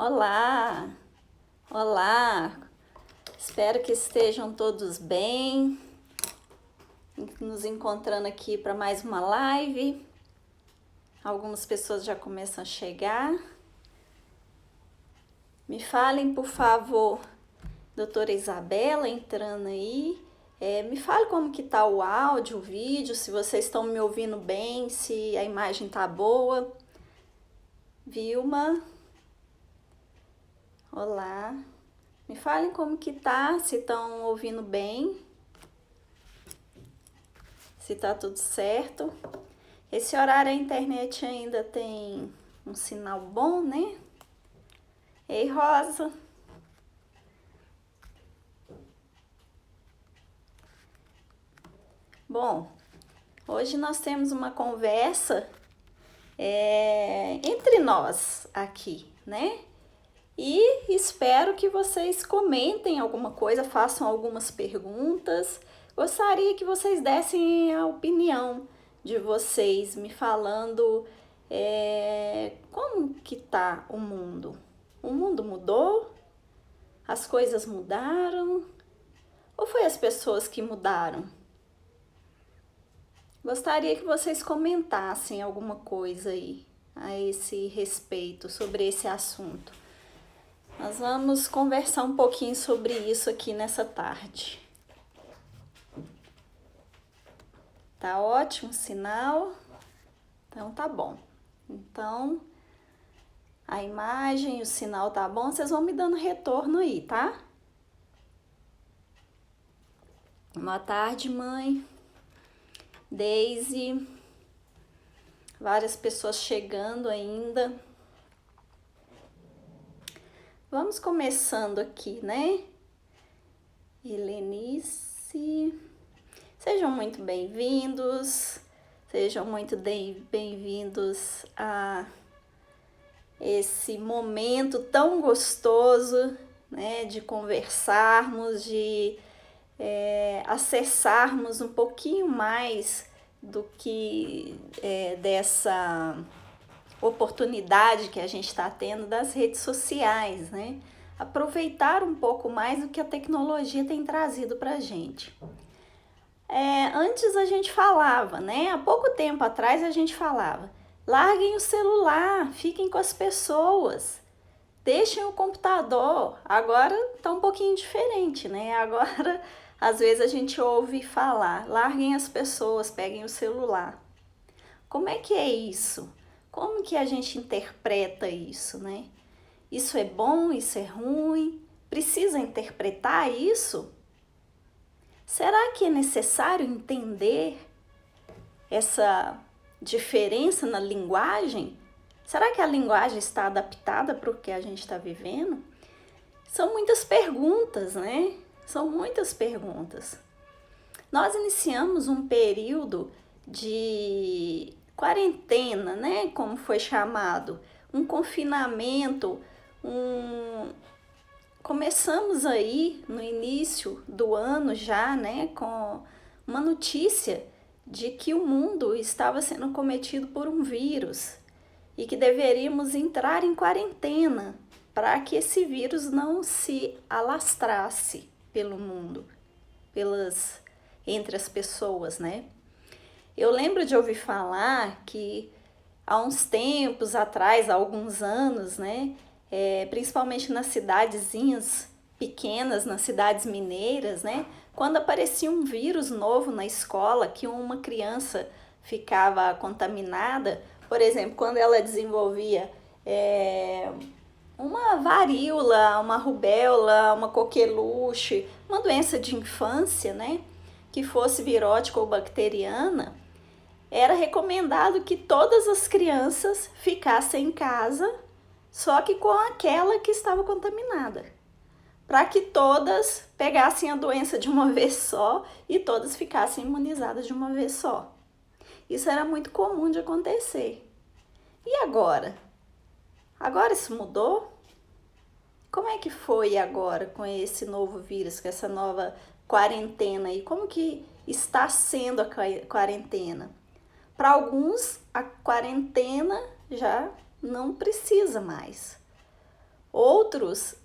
Olá, olá, espero que estejam todos bem, nos encontrando aqui para mais uma live. Algumas pessoas já começam a chegar. Me falem, por favor, doutora Isabela entrando aí. Me fale como que tá o áudio, o vídeo, se vocês estão me ouvindo bem, se a imagem tá boa. Vilma, olá. Me falem como que tá, se estão ouvindo bem, se tá tudo certo. Esse horário a internet ainda tem um sinal bom, né? Ei, Rosa. Bom, hoje nós temos uma conversa entre nós aqui, né? E espero que vocês comentem alguma coisa, façam algumas perguntas. Gostaria que vocês dessem a opinião de vocês, me falando como que tá o mundo. O mundo mudou? As coisas mudaram? Ou foi as pessoas que mudaram? Gostaria que vocês comentassem alguma coisa aí a esse respeito, sobre esse assunto. Nós vamos conversar um pouquinho sobre isso aqui nessa tarde. Tá ótimo o sinal? Então tá bom. Então, a imagem, o sinal tá bom? Vocês vão me dando retorno aí, tá? Boa tarde, mãe. Daisy. Várias pessoas chegando ainda. Vamos começando aqui, né? Helenice. Sejam muito bem-vindos. Sejam muito bem-vindos a esse momento tão gostoso, né? De conversarmos, de acessarmos um pouquinho mais do que dessa oportunidade que a gente está tendo das redes sociais, né? Aproveitar um pouco mais do que a tecnologia tem trazido para a gente. Antes a gente falava, né? Há pouco tempo atrás a gente falava, larguem o celular, fiquem com as pessoas, deixem o computador. Agora tá um pouquinho diferente, né? Agora, às vezes a gente ouve falar, larguem as pessoas, peguem o celular. Como é que é isso? Como que a gente interpreta isso, né? Isso é bom, isso é ruim? Precisa interpretar isso? Será que é necessário entender essa diferença na linguagem? Será que a linguagem está adaptada para o que a gente está vivendo? São muitas perguntas, né? São muitas perguntas. Nós iniciamos um período de quarentena, né? Como foi chamado, um confinamento, Começamos aí no início do ano já, né? Com uma notícia de que o mundo estava sendo cometido por um vírus e que deveríamos entrar em quarentena para que esse vírus não se alastrasse pelo mundo, entre as pessoas, né? Eu lembro de ouvir falar que há uns tempos atrás, há alguns anos, né? Principalmente nas cidadezinhas pequenas, nas cidades mineiras, né? Quando aparecia um vírus novo na escola, que uma criança ficava contaminada, por exemplo, quando ela desenvolvia uma varíola, uma rubéola, uma coqueluche, uma doença de infância, né? Que fosse virótica ou bacteriana, era recomendado que todas as crianças ficassem em casa, só que com aquela que estava contaminada, para que todas pegassem a doença de uma vez só e todas ficassem imunizadas de uma vez só. Isso era muito comum de acontecer. E agora? Agora isso mudou? Como é que foi agora com esse novo vírus, com essa nova quarentena? E como que está sendo a quarentena? Para alguns, a quarentena já não precisa mais. Outros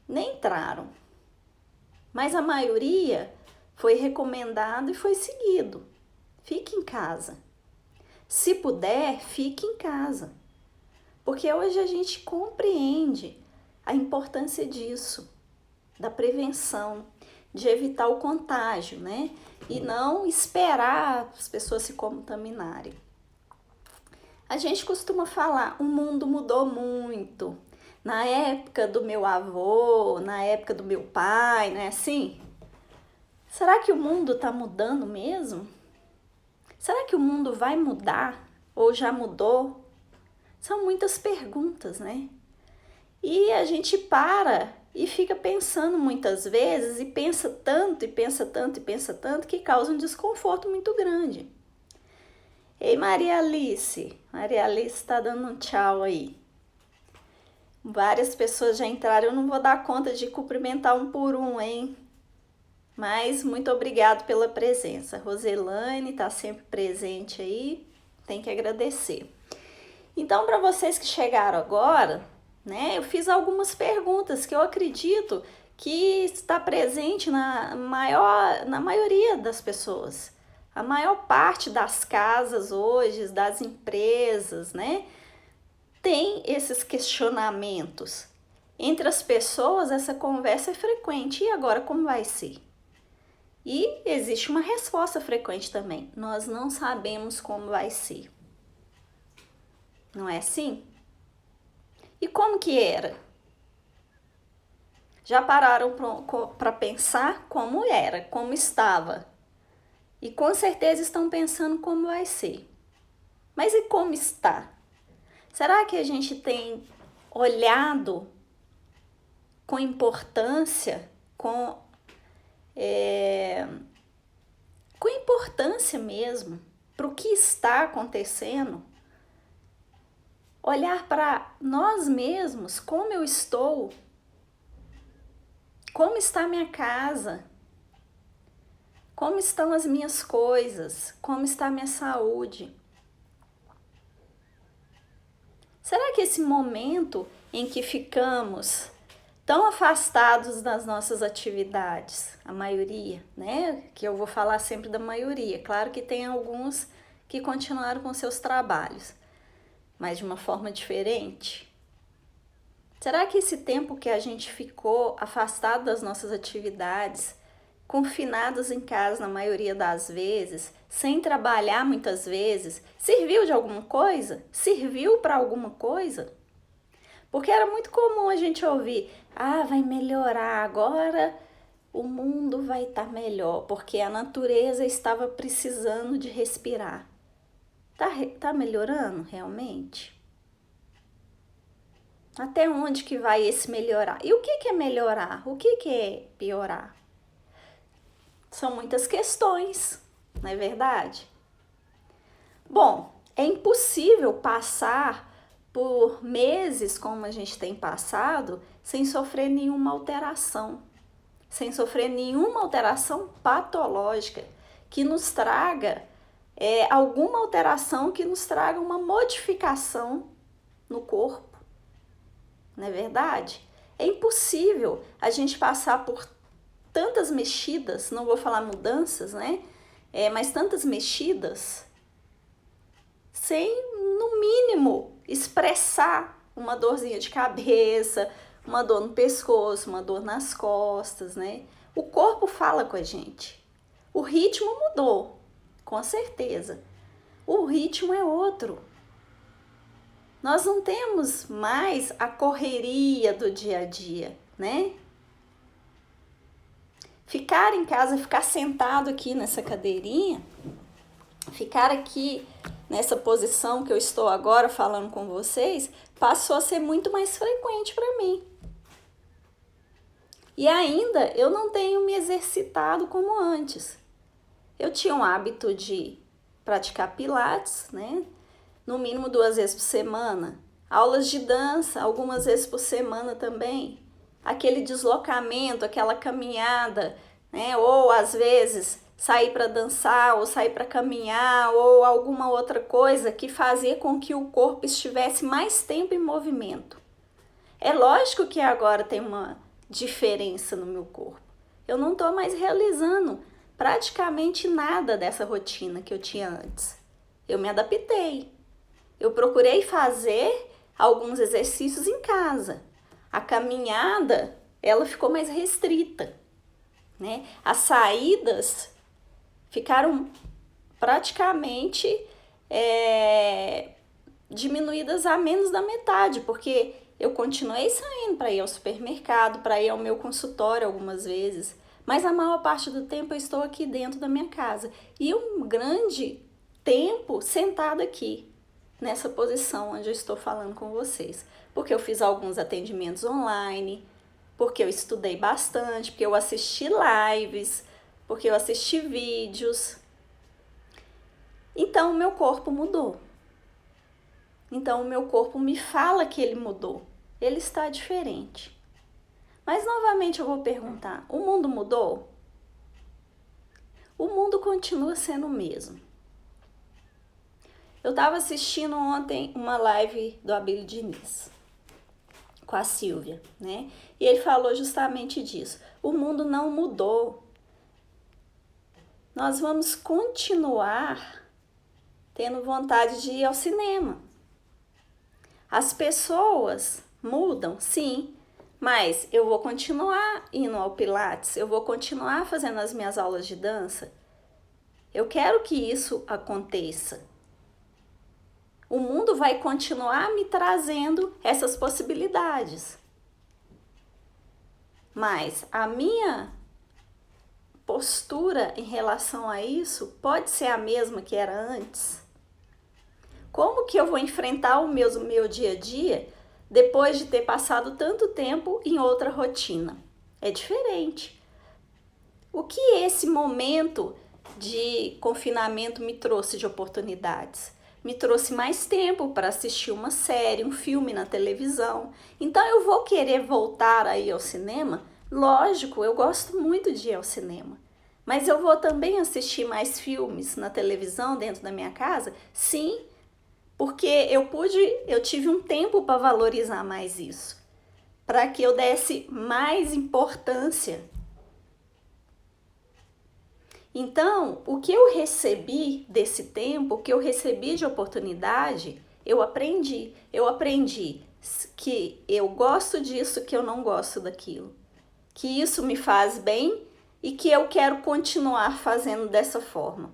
nem entraram, mas a maioria foi recomendado e foi seguido. Fique em casa. Se puder, fique em casa. Porque hoje a gente compreende a importância disso, da prevenção, de evitar o contágio, né? E não esperar as pessoas se contaminarem. A gente costuma falar, o mundo mudou muito. Na época do meu avô, na época do meu pai, não é assim? Será que o mundo está mudando mesmo? Será que o mundo vai mudar? Ou já mudou? São muitas perguntas, né? E a gente para e fica pensando muitas vezes, e pensa tanto, e pensa tanto, e pensa tanto, que causa um desconforto muito grande. Ei, Maria Alice está dando um tchau aí. Várias pessoas já entraram, eu não vou dar conta de cumprimentar um por um, hein? Mas muito obrigado pela presença. Roselane está sempre presente aí, tem que agradecer. Então, para vocês que chegaram agora, né, eu fiz algumas perguntas que eu acredito que está presente na maioria das pessoas. A maior parte das casas hoje, das empresas, né, tem esses questionamentos. Entre as pessoas, essa conversa é frequente. E agora, como vai ser? E existe uma resposta frequente também. Nós não sabemos como vai ser. Não é assim? E como que era? Já pararam para pensar como era, como estava? E com certeza estão pensando como vai ser. Mas e como está? Será que a gente tem olhado com importância, com importância mesmo, para o que está acontecendo? Olhar para nós mesmos, como eu estou, como está minha casa, como estão as minhas coisas, como está a minha saúde. Será que esse momento em que ficamos tão afastados das nossas atividades, a maioria, né? Que eu vou falar sempre da maioria. Claro que tem alguns que continuaram com seus trabalhos, mas de uma forma diferente. Será que esse tempo que a gente ficou afastado das nossas atividades, confinados em casa na maioria das vezes, sem trabalhar muitas vezes, serviu de alguma coisa? Serviu para alguma coisa? Porque era muito comum a gente ouvir, vai melhorar, agora o mundo vai estar melhor, porque a natureza estava precisando de respirar. Tá melhorando realmente? Até onde que vai esse melhorar? E o que é melhorar? O que é piorar? São muitas questões, não é verdade? Bom, é impossível passar por meses como a gente tem passado sem sofrer nenhuma alteração, sem sofrer nenhuma alteração patológica que nos traga alguma alteração que nos traga uma modificação no corpo, não é verdade? É impossível a gente passar por tantas mexidas, não vou falar mudanças, né? Mas tantas mexidas, sem, no mínimo, expressar uma dorzinha de cabeça, uma dor no pescoço, uma dor nas costas, né? O corpo fala com a gente. O ritmo mudou, com certeza. O ritmo é outro. Nós não temos mais a correria do dia a dia, né? Ficar em casa, ficar sentado aqui nessa cadeirinha, ficar aqui nessa posição que eu estou agora falando com vocês, passou a ser muito mais frequente para mim. E ainda eu não tenho me exercitado como antes. Eu tinha um hábito de praticar pilates, né? No mínimo 2 vezes por semana. Aulas de dança, algumas vezes por semana também. Aquele deslocamento, aquela caminhada, né? Ou às vezes sair para dançar, ou sair para caminhar, ou alguma outra coisa que fazia com que o corpo estivesse mais tempo em movimento. É lógico que agora tem uma diferença no meu corpo. Eu não estou mais realizando praticamente nada dessa rotina que eu tinha antes. Eu me adaptei. Eu procurei fazer alguns exercícios em casa. A caminhada, ela ficou mais restrita, né? As saídas ficaram praticamente diminuídas a menos da metade, porque eu continuei saindo para ir ao supermercado, para ir ao meu consultório algumas vezes, mas a maior parte do tempo eu estou aqui dentro da minha casa e um grande tempo sentada aqui, nessa posição onde eu estou falando com vocês, porque eu fiz alguns atendimentos online, porque eu estudei bastante, porque eu assisti lives, porque eu assisti vídeos. Então o meu corpo mudou. Então o meu corpo me fala que ele mudou. Ele está diferente. Mas novamente eu vou perguntar, o mundo mudou? O mundo continua sendo o mesmo. Eu estava assistindo ontem uma live do Abílio Diniz com a Silvia, né? E ele falou justamente disso. O mundo não mudou. Nós vamos continuar tendo vontade de ir ao cinema. As pessoas mudam, sim, mas eu vou continuar indo ao Pilates, eu vou continuar fazendo as minhas aulas de dança. Eu quero que isso aconteça. O mundo vai continuar me trazendo essas possibilidades. Mas a minha postura em relação a isso pode ser a mesma que era antes? Como que eu vou enfrentar o meu dia a dia depois de ter passado tanto tempo em outra rotina? É diferente. O que esse momento de confinamento me trouxe de oportunidades? Me trouxe mais tempo para assistir uma série, um filme na televisão. Então eu vou querer voltar aí ao cinema? Lógico, eu gosto muito de ir ao cinema. Mas eu vou também assistir mais filmes na televisão dentro da minha casa? Sim, porque eu tive um tempo para valorizar mais isso, para que eu desse mais importância. Então, o que eu recebi desse tempo, o que eu recebi de oportunidade, eu aprendi. Eu aprendi que eu gosto disso, que eu não gosto daquilo, que isso me faz bem e que eu quero continuar fazendo dessa forma.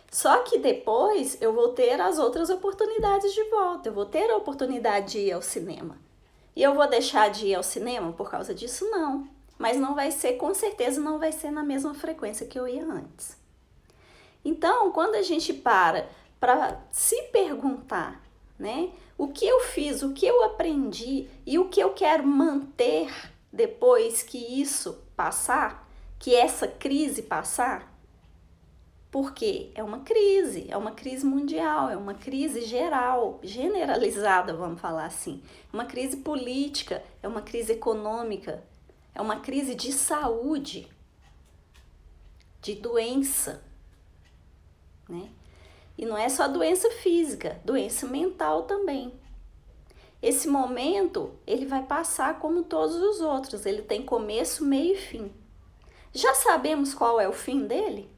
Só que depois eu vou ter as outras oportunidades de volta, eu vou ter a oportunidade de ir ao cinema. E eu vou deixar de ir ao cinema por causa disso? Não. Mas não vai ser, com certeza não vai ser na mesma frequência que eu ia antes. Então, quando a gente para se perguntar, né, o que eu fiz, o que eu aprendi e o que eu quero manter depois que isso passar, que essa crise passar, porque é uma crise mundial, é uma crise geral, generalizada, vamos falar assim. Uma crise política, é uma crise econômica, é uma crise de saúde, de doença, né? E não é só doença física, doença mental também. Esse momento, ele vai passar como todos os outros, ele tem começo, meio e fim. Já sabemos qual é o fim dele?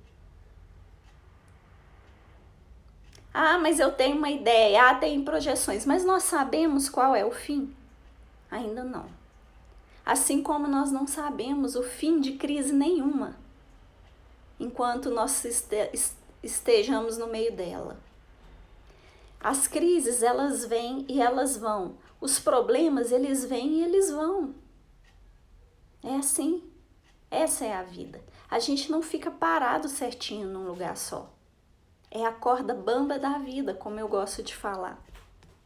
Ah, mas eu tenho uma ideia, tem projeções, mas nós sabemos qual é o fim? Ainda não. Assim como nós não sabemos o fim de crise nenhuma, enquanto nós estejamos no meio dela. As crises, elas vêm e elas vão. Os problemas, eles vêm e eles vão. É assim. Essa é a vida. A gente não fica parado certinho num lugar só. É a corda bamba da vida, como eu gosto de falar,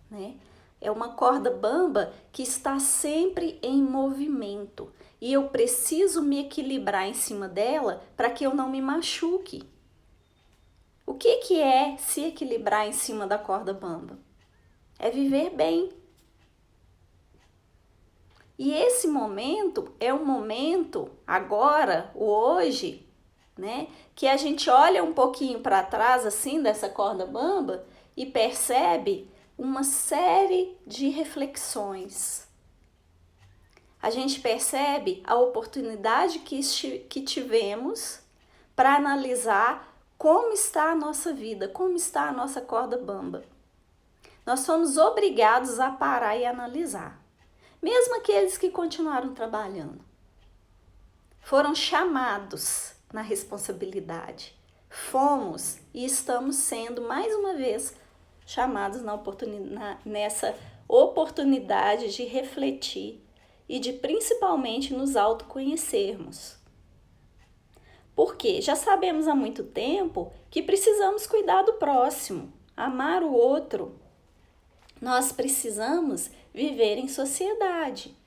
né? É uma corda bamba que está sempre em movimento e eu preciso me equilibrar em cima dela para que eu não me machuque. O que é se equilibrar em cima da corda bamba? É viver bem. E esse momento é um momento, agora, o hoje, né, que a gente olha um pouquinho para trás assim dessa corda bamba e percebe uma série de reflexões. A gente percebe a oportunidade que tivemos para analisar como está a nossa vida, como está a nossa corda bamba. Nós somos obrigados a parar e analisar. Mesmo aqueles que continuaram trabalhando, foram chamados na responsabilidade. Fomos e estamos sendo, mais uma vez, chamados nessa oportunidade de refletir e de principalmente nos autoconhecermos. Porque já sabemos há muito tempo que precisamos cuidar do próximo, amar o outro. Nós precisamos viver em sociedade.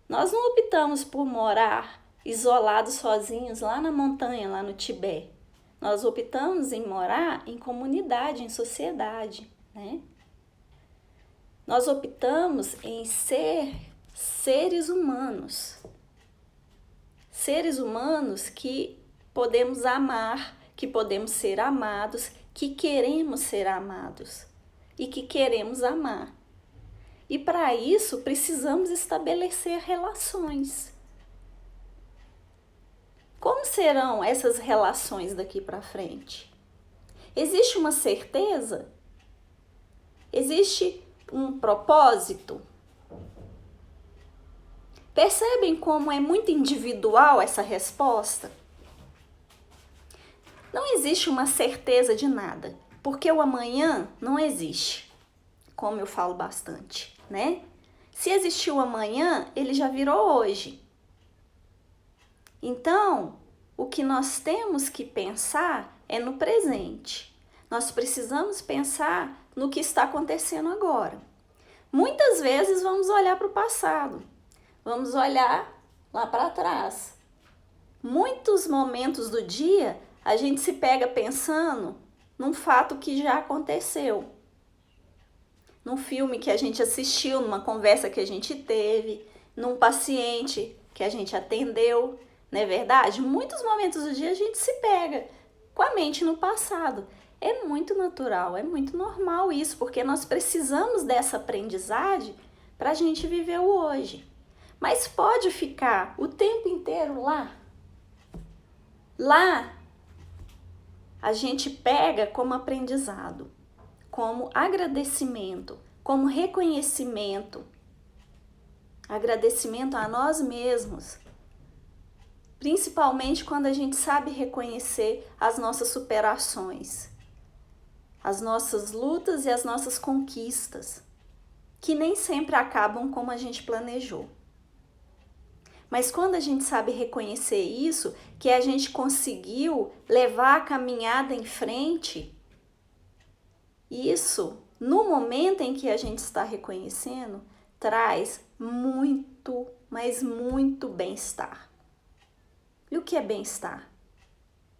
Nós não optamos por morar isolados sozinhos lá na montanha, lá no Tibete. Nós optamos em morar em comunidade, em sociedade, né? Nós optamos em ser seres humanos. Seres humanos que podemos amar, que podemos ser amados, que queremos ser amados e que queremos amar. E para isso precisamos estabelecer relações. Como serão essas relações daqui para frente? Existe uma certeza? Existe um propósito? Percebem como é muito individual essa resposta? Não existe uma certeza de nada, porque o amanhã não existe, como eu falo bastante, né? Se existiu amanhã, ele já virou hoje. Então, o que nós temos que pensar é no presente. Nós precisamos pensar no que está acontecendo agora. Muitas vezes vamos olhar para o passado, vamos olhar lá para trás. Muitos momentos do dia a gente se pega pensando num fato que já aconteceu. Num filme que a gente assistiu, numa conversa que a gente teve, num paciente que a gente atendeu. Não é verdade? Muitos momentos do dia a gente se pega com a mente no passado. É muito natural, é muito normal isso, porque nós precisamos dessa aprendizagem para a gente viver o hoje. Mas pode ficar o tempo inteiro lá? Lá a gente pega como aprendizado, como agradecimento, como reconhecimento. Agradecimento a nós mesmos. Principalmente quando a gente sabe reconhecer as nossas superações, as nossas lutas e as nossas conquistas, que nem sempre acabam como a gente planejou. Mas quando a gente sabe reconhecer isso, que a gente conseguiu levar a caminhada em frente, isso, no momento em que a gente está reconhecendo, traz muito, mas muito bem-estar. E o que é bem-estar?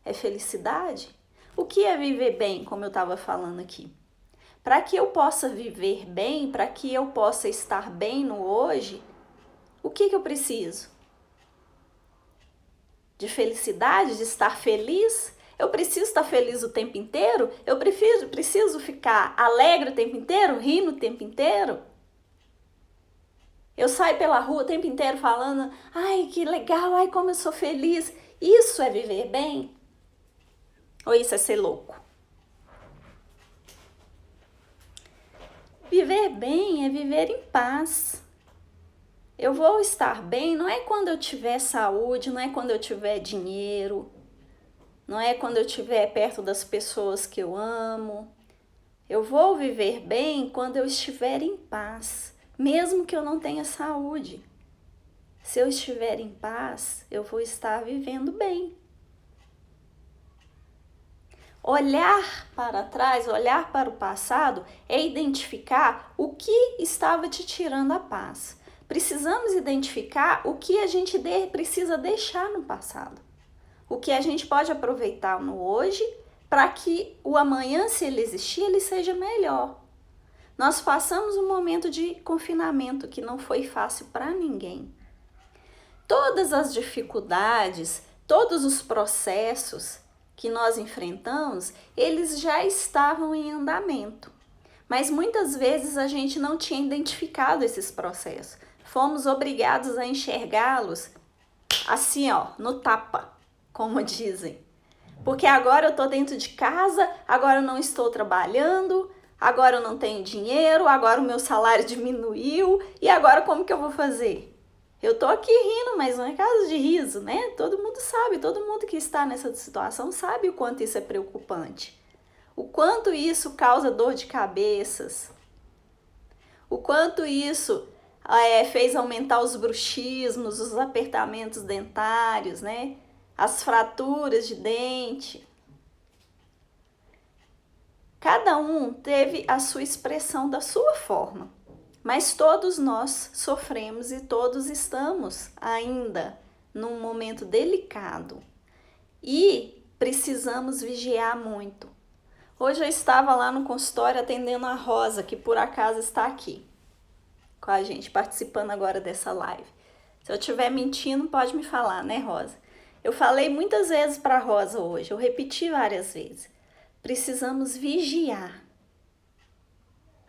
É felicidade? O que é viver bem, como eu estava falando aqui? Para que eu possa viver bem, para que eu possa estar bem no hoje, o que eu preciso? De felicidade, de estar feliz? Eu preciso estar feliz o tempo inteiro? Eu preciso ficar alegre o tempo inteiro, rindo o tempo inteiro? Eu saio pela rua o tempo inteiro falando, ai, que legal, ai, como eu sou feliz. Isso é viver bem? Ou isso é ser louco? Viver bem é viver em paz. Eu vou estar bem não é quando eu tiver saúde, não é quando eu tiver dinheiro, não é quando eu estiver perto das pessoas que eu amo. Eu vou viver bem quando eu estiver em paz. Mesmo que eu não tenha saúde, se eu estiver em paz, eu vou estar vivendo bem. Olhar para trás, olhar para o passado, é identificar o que estava te tirando a paz. Precisamos identificar o que a gente precisa deixar no passado. O que a gente pode aproveitar no hoje, para que o amanhã, se ele existir, ele seja melhor. Nós passamos um momento de confinamento que não foi fácil para ninguém. Todas as dificuldades, todos os processos que nós enfrentamos, eles já estavam em andamento. Mas muitas vezes a gente não tinha identificado esses processos. Fomos obrigados a enxergá-los assim, ó, no tapa, como dizem. Porque agora eu tô dentro de casa, agora eu não estou trabalhando, agora eu não tenho dinheiro, agora o meu salário diminuiu, e agora como que eu vou fazer? Eu tô aqui rindo, mas não é caso de riso, né? Todo mundo sabe, todo mundo que está nessa situação sabe o quanto isso é preocupante. O quanto isso causa dor de cabeças. O quanto isso fez aumentar os bruxismos, os apertamentos dentários, né? As fraturas de dente. Cada um teve a sua expressão da sua forma, mas todos nós sofremos e todos estamos ainda num momento delicado e precisamos vigiar muito. Hoje eu estava lá no consultório atendendo a Rosa, que por acaso está aqui com a gente, participando agora dessa live. Se eu estiver mentindo, pode me falar, né, Rosa? Eu falei muitas vezes para a Rosa hoje, eu repeti várias vezes. Precisamos vigiar.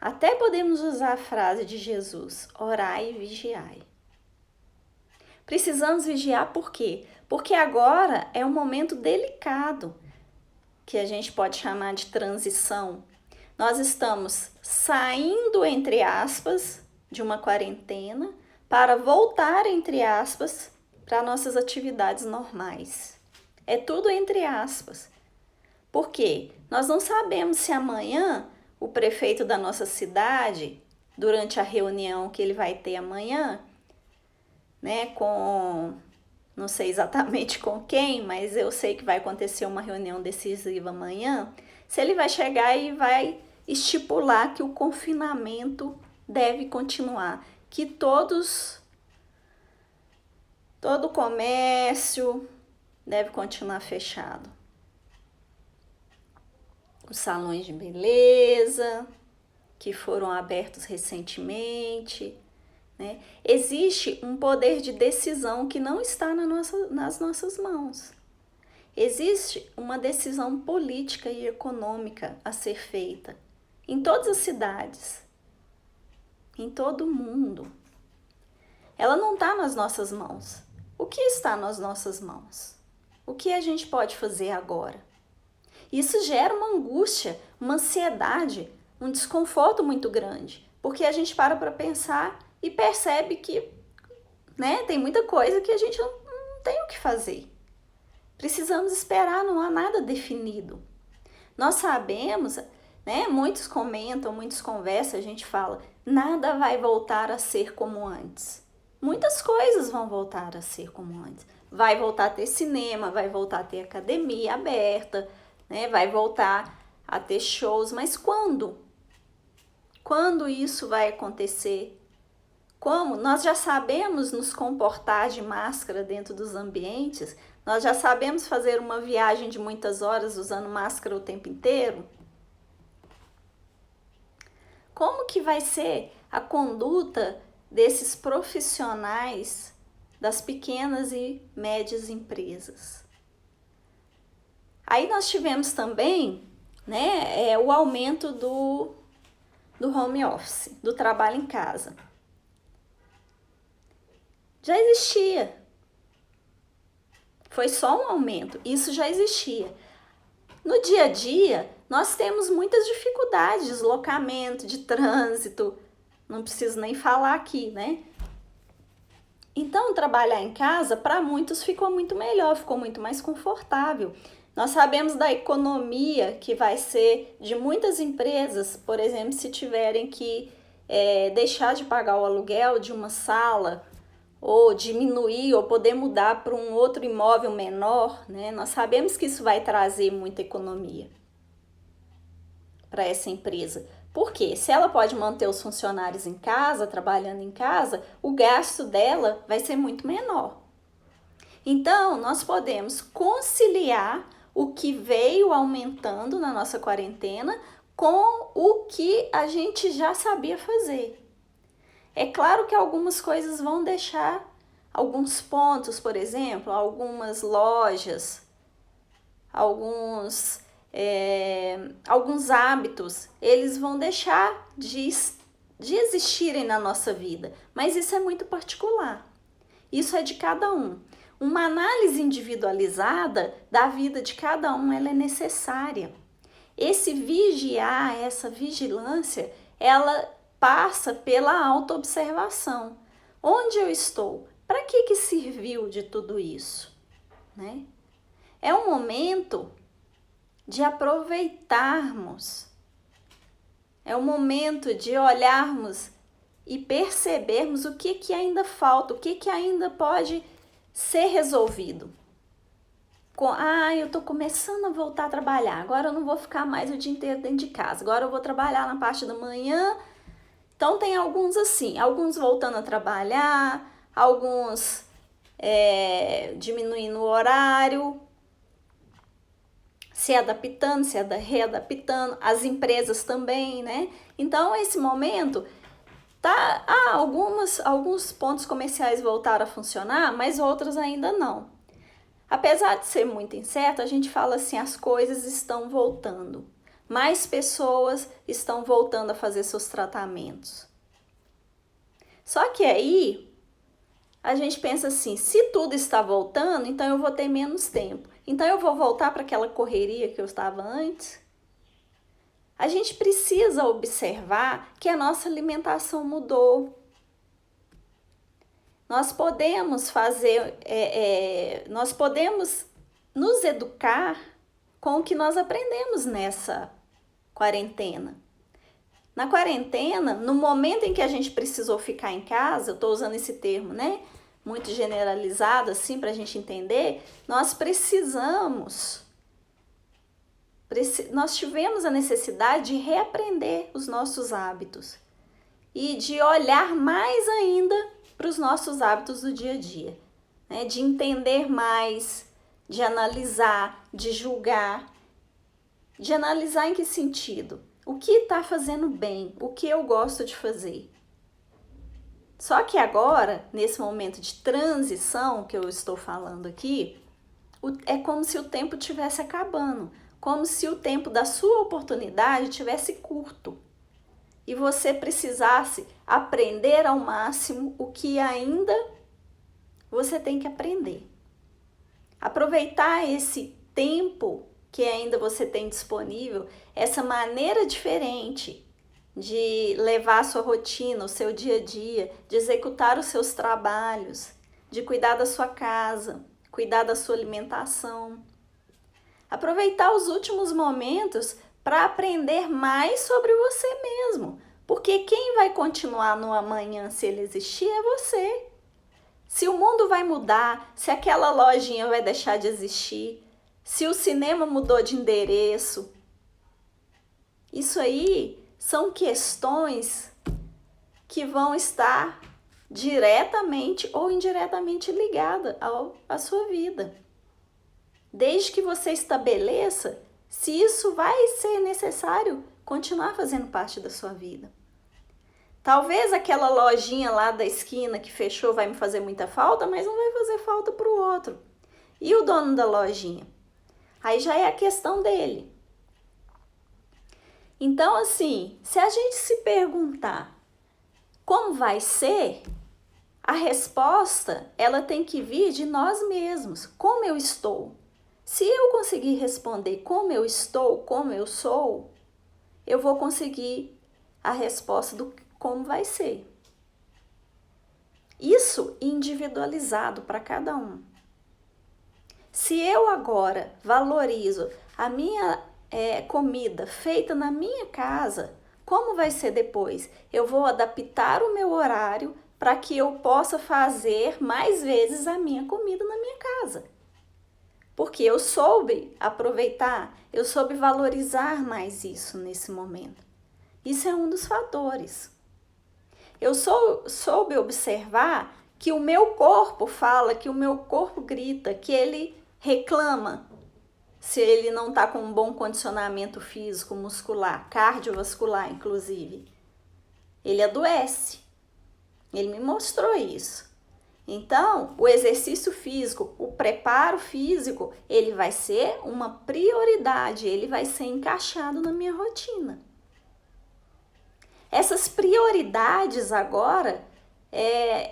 Até podemos usar a frase de Jesus, orai e vigiai. Precisamos vigiar por quê? Porque agora é um momento delicado, que a gente pode chamar de transição. Nós estamos saindo, entre aspas, de uma quarentena para voltar, entre aspas, para nossas atividades normais. É tudo entre aspas. Por quê? Nós não sabemos se amanhã o prefeito da nossa cidade, durante a reunião que ele vai ter amanhã, né, não sei exatamente com quem, mas eu sei que vai acontecer uma reunião decisiva amanhã, se ele vai chegar e vai estipular que o confinamento deve continuar, que todo o comércio deve continuar fechado. Os salões de beleza, que foram abertos recentemente, né? Existe um poder de decisão que não está nas nossas mãos. Existe uma decisão política e econômica a ser feita em todas as cidades, em todo o mundo. Ela não está nas nossas mãos. O que está nas nossas mãos? O que a gente pode fazer agora? Isso gera uma angústia, uma ansiedade, um desconforto muito grande, porque a gente para pensar e percebe que, né, tem muita coisa que a gente não tem o que fazer. Precisamos esperar, não há nada definido. Nós sabemos, né, muitos comentam, muitos conversam, a gente fala, nada vai voltar a ser como antes. Muitas coisas vão voltar a ser como antes. Vai voltar a ter cinema, vai voltar a ter academia aberta, né, vai voltar a ter shows, mas quando? Quando isso vai acontecer? Como? Nós já sabemos nos comportar de máscara dentro dos ambientes? Nós já sabemos fazer uma viagem de muitas horas usando máscara o tempo inteiro? Como que vai ser a conduta desses profissionais das pequenas e médias empresas? Aí nós tivemos também, né, o aumento do home office, do trabalho em casa. Já existia. Foi só um aumento, isso já existia. No dia a dia, nós temos muitas dificuldades de deslocamento, de trânsito, não preciso nem falar aqui, né? Então, trabalhar em casa, para muitos, ficou muito melhor, ficou muito mais confortável. Nós sabemos da economia que vai ser de muitas empresas, por exemplo, se tiverem que deixar de pagar o aluguel de uma sala, ou diminuir, ou poder mudar para um outro imóvel menor, né? Nós sabemos que isso vai trazer muita economia para essa empresa. Por quê? Se ela pode manter os funcionários em casa, trabalhando em casa, o gasto dela vai ser muito menor. Então, nós podemos conciliar o que veio aumentando na nossa quarentena com o que a gente já sabia fazer. É claro que algumas coisas vão deixar alguns pontos, por exemplo, algumas lojas, alguns alguns hábitos, eles vão deixar de existirem na nossa vida, mas isso é muito particular, isso é de cada um. Uma análise individualizada da vida de cada um, ela é necessária. Esse vigiar, essa vigilância, ela passa pela autoobservação. Onde eu estou? Para que serviu de tudo isso? Né? É um momento de aproveitarmos. É um momento de olharmos e percebermos o que ainda falta, o que ainda pode ser resolvido. Eu estou começando a voltar a trabalhar, agora eu não vou ficar mais o dia inteiro dentro de casa, agora eu vou trabalhar na parte da manhã. Então tem alguns assim, alguns voltando a trabalhar, alguns diminuindo o horário, se adaptando, readaptando, as empresas também, né? Então esse momento alguns pontos comerciais voltaram a funcionar, mas outros ainda não. Apesar de ser muito incerto, a gente fala assim, as coisas estão voltando. Mais pessoas estão voltando a fazer seus tratamentos. Só que aí, a gente pensa assim, se tudo está voltando, então eu vou ter menos tempo. Então eu vou voltar para aquela correria que eu estava antes? A gente precisa observar que a nossa alimentação mudou. Nós podemos nós podemos nos educar com o que nós aprendemos nessa quarentena. Na quarentena, no momento em que a gente precisou ficar em casa, eu estou usando esse termo, né? Muito generalizado, assim, para a gente entender, nós tivemos a necessidade de reaprender os nossos hábitos e de olhar mais ainda para os nossos hábitos do dia a dia, né? De entender mais, de analisar, de julgar. De analisar em que sentido? O que está fazendo bem? O que eu gosto de fazer? Só que agora, nesse momento de transição que eu estou falando aqui, é como se o tempo estivesse acabando, como se o tempo da sua oportunidade estivesse curto e você precisasse aprender ao máximo o que ainda você tem que aprender. Aproveitar esse tempo que ainda você tem disponível, essa maneira diferente de levar a sua rotina, o seu dia a dia, de executar os seus trabalhos, de cuidar da sua casa, cuidar da sua alimentação. Aproveitar os últimos momentos para aprender mais sobre você mesmo, porque quem vai continuar no amanhã, se ele existir, é você. Se o mundo vai mudar, se aquela lojinha vai deixar de existir, se o cinema mudou de endereço, isso aí são questões que vão estar diretamente ou indiretamente ligadas à sua vida. Desde que você estabeleça se isso vai ser necessário continuar fazendo parte da sua vida. Talvez aquela lojinha lá da esquina que fechou vai me fazer muita falta, mas não vai fazer falta para o outro. E o dono da lojinha? Aí já é a questão dele. Então, assim, se a gente se perguntar como vai ser, a resposta, ela tem que vir de nós mesmos. Como eu estou? Se eu conseguir responder como eu estou, como eu sou, eu vou conseguir a resposta do como vai ser. Isso individualizado para cada um. Se eu agora valorizo a minha comida feita na minha casa, como vai ser depois? Eu vou adaptar o meu horário para que eu possa fazer mais vezes a minha comida na minha casa. Porque eu soube aproveitar, eu soube valorizar mais isso nesse momento. Isso é um dos fatores. Eu soube observar que o meu corpo fala, que o meu corpo grita, que ele reclama se ele não está com um bom condicionamento físico, muscular, cardiovascular, inclusive. Ele adoece. Ele me mostrou isso. Então, o exercício físico, o preparo físico, ele vai ser uma prioridade, ele vai ser encaixado na minha rotina. Essas prioridades agora,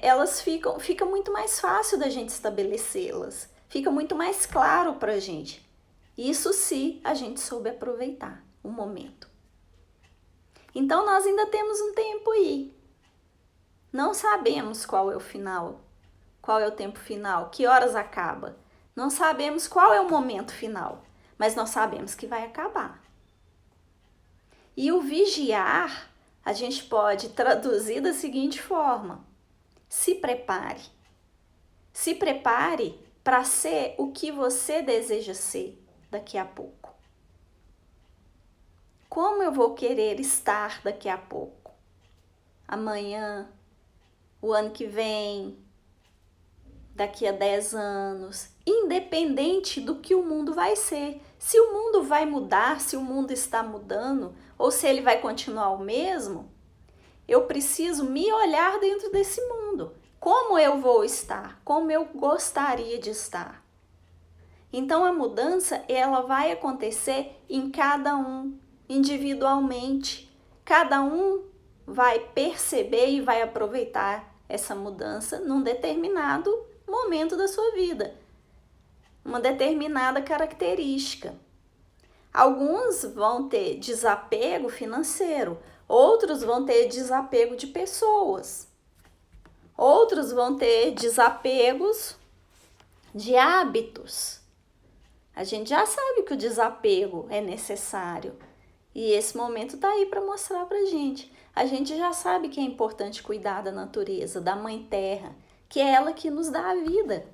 elas fica muito mais fácil da gente estabelecê-las, fica muito mais claro para a gente. Isso se a gente souber aproveitar o momento. Então, nós ainda temos um tempo aí. Não sabemos qual é o final. Qual é o tempo final? Que horas acaba? Não sabemos qual é o momento final, mas nós sabemos que vai acabar. E o vigiar, a gente pode traduzir da seguinte forma: se prepare. Se prepare para ser o que você deseja ser daqui a pouco. Como eu vou querer estar daqui a pouco? Amanhã, o ano que vem, daqui a 10 anos, independente do que o mundo vai ser. Se o mundo vai mudar, se o mundo está mudando, ou se ele vai continuar o mesmo, eu preciso me olhar dentro desse mundo. Como eu vou estar? Como eu gostaria de estar? Então a mudança, ela vai acontecer em cada um, individualmente. Cada um vai perceber e vai aproveitar essa mudança num determinado momento da sua vida, uma determinada característica. Alguns vão ter desapego financeiro, outros vão ter desapego de pessoas, outros vão ter desapegos de hábitos. A gente já sabe que o desapego é necessário e esse momento está aí para mostrar para a gente. A gente já sabe que é importante cuidar da natureza, da Mãe Terra, que é ela que nos dá a vida.